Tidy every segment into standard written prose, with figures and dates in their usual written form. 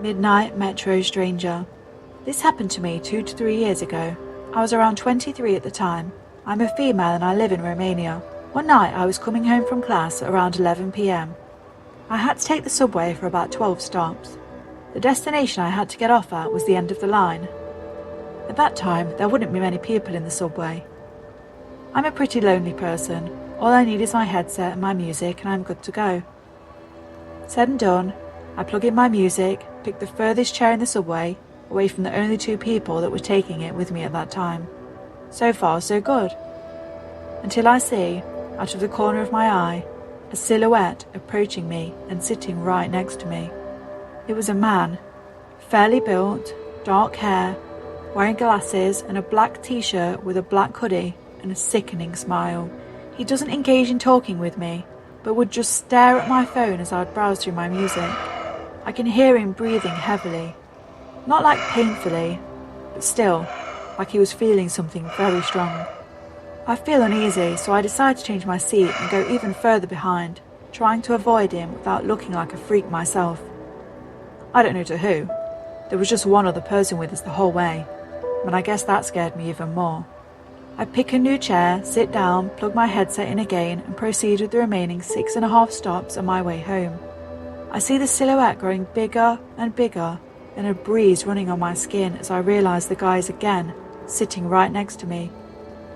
Midnight Metro Stranger. This happened to me 2 to 3 years ago. I was around 23 at the time. I'm a female and I live in Romania. One night I was coming home from class at around 11 p.m. I had to take the subway for about 12 stops. The destination I had to get off at was the end of the line. At that time, there wouldn't be many people in the subway. I'm a pretty lonely person. All I need is my headset and my music and I'm good to go. Said and done, I plug in my music, pick the furthest chair in the subway, away from the only 2 people that were taking it with me at that time. So far, so good. Until I see, out of the corner of my eye, a silhouette approaching me and sitting right next to me. It was a man, fairly built, dark hair, wearing glasses and a black t-shirt with a black hoodie and a sickening smile. He doesn't engage in talking with me, but would just stare at my phone as I would browse through my music. I can hear him breathing heavily. Not like painfully, but still, like he was feeling something very strong. I feel uneasy, so I decide to change my seat and go even further behind, trying to avoid him without looking like a freak myself. I don't know to who. There was just one other person with us the whole way, and I guess that scared me even more. I pick a new chair, sit down, plug my headset in again, and proceed with the remaining 6.5 stops on my way home. I see the silhouette growing bigger and bigger, and a breeze running on my skin as I realise the guy is again sitting right next to me,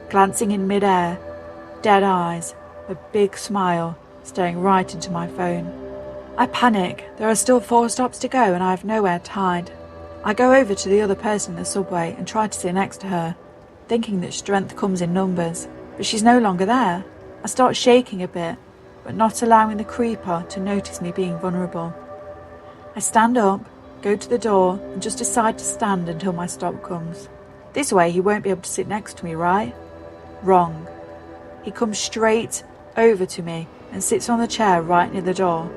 glancing in mid-air, dead eyes, a big smile, staring right into my phone. I panic. There are still 4 stops to go and I have nowhere to hide. I go over to the other person in the subway and try to sit next to her, thinking that strength comes in numbers, but she's no longer there. I start shaking a bit, but not allowing the creeper to notice me being vulnerable. I stand up, go to the door, and just decide to stand until my stop comes. This way he won't be able to sit next to me, right? Wrong. He comes straight over to me and sits on the chair right near the door.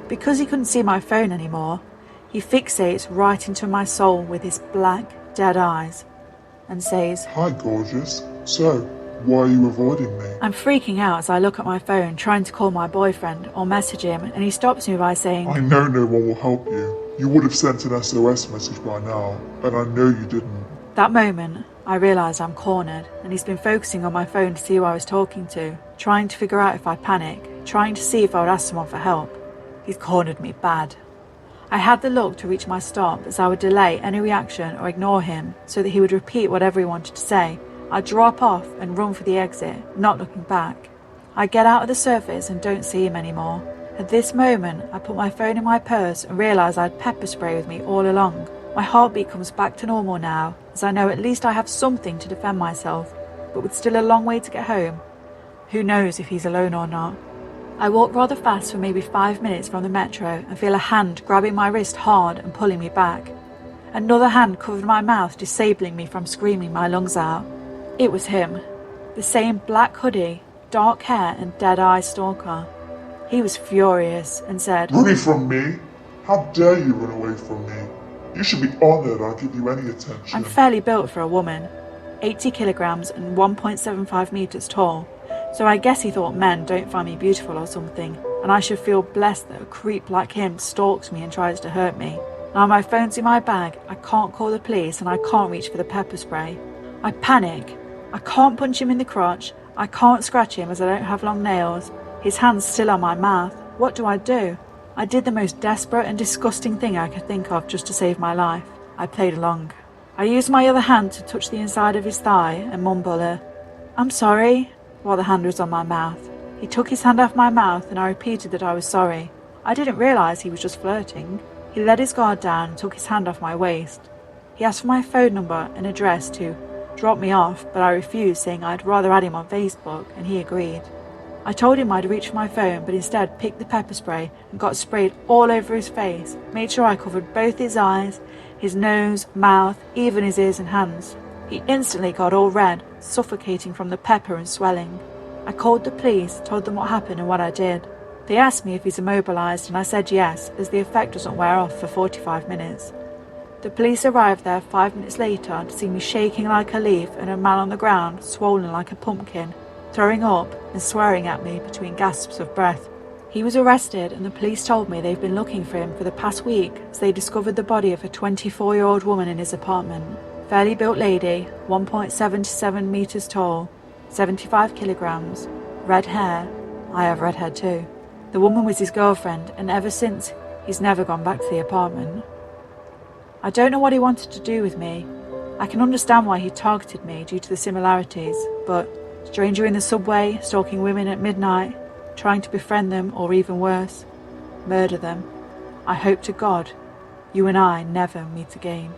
Because he couldn't see my phone anymore, he fixates right into my soul with his black, dead eyes and says, "Hi, gorgeous. So, why are you avoiding me?" I'm freaking out as I look at my phone, trying to call my boyfriend or message him, and he stops me by saying, "I know no one will help you. You would have sent an SOS message by now, and I know you didn't." That moment, I realise I'm cornered, and he's been focusing on my phone to see who I was talking to, trying to figure out if I panic, trying to see if I would ask someone for help. He's cornered me bad. I had the look to reach my stop as I would delay any reaction or ignore him so that he would repeat whatever he wanted to say. I'd drop off and run for the exit, not looking back. I get out of the surface and don't see him anymore. At this moment, I put my phone in my purse and realise I had pepper spray with me all along. My heartbeat comes back to normal now, as I know at least I have something to defend myself, but with still a long way to get home. Who knows if he's alone or not. I walk rather fast for maybe 5 minutes from the metro and feel a hand grabbing my wrist hard and pulling me back. Another hand covered my mouth, disabling me from screaming my lungs out. It was him. The same black hoodie, dark hair and dead-eye stalker. He was furious and said, "Running from me? How dare you run away from me? You should be honoured I'll give you any attention." I'm fairly built for a woman, 80 kilograms and 1.75 meters tall, so I guess he thought men don't find me beautiful or something, and I should feel blessed that a creep like him stalks me and tries to hurt me. Now my phone's in my bag, I can't call the police and I can't reach for the pepper spray. I panic. I can't punch him in the crotch, I can't scratch him as I don't have long nails. His hand's still on my mouth. What do? I did the most desperate and disgusting thing I could think of just to save my life. I played along. I used my other hand to touch the inside of his thigh and mumble "I'm sorry," while the hand was on my mouth. He took his hand off my mouth and I repeated that I was sorry. I didn't realise he was just flirting. He let his guard down and took his hand off my waist. He asked for my phone number and address to drop me off, but I refused, saying I'd rather add him on Facebook, and he agreed. I told him I'd reach for my phone, but instead picked the pepper spray and got sprayed all over his face, made sure I covered both his eyes, his nose, mouth, even his ears and hands. He instantly got all red, suffocating from the pepper and swelling. I called the police, told them what happened and what I did. They asked me if he's immobilised and I said yes, as the effect doesn't wear off for 45 minutes. The police arrived there 5 minutes later to see me shaking like a leaf and a man on the ground, swollen like a pumpkin, throwing up and swearing at me between gasps of breath. He was arrested and the police told me they've been looking for him for the past week as they discovered the body of a 24-year-old woman in his apartment. Fairly built lady, 1.77 meters tall, 75 kilograms, red hair. I have red hair too. The woman was his girlfriend, and ever since, he's never gone back to the apartment. I don't know what he wanted to do with me. I can understand why he targeted me due to the similarities, but stranger in the subway, stalking women at midnight, trying to befriend them, or even worse, murder them. I hope to God you and I never meet again.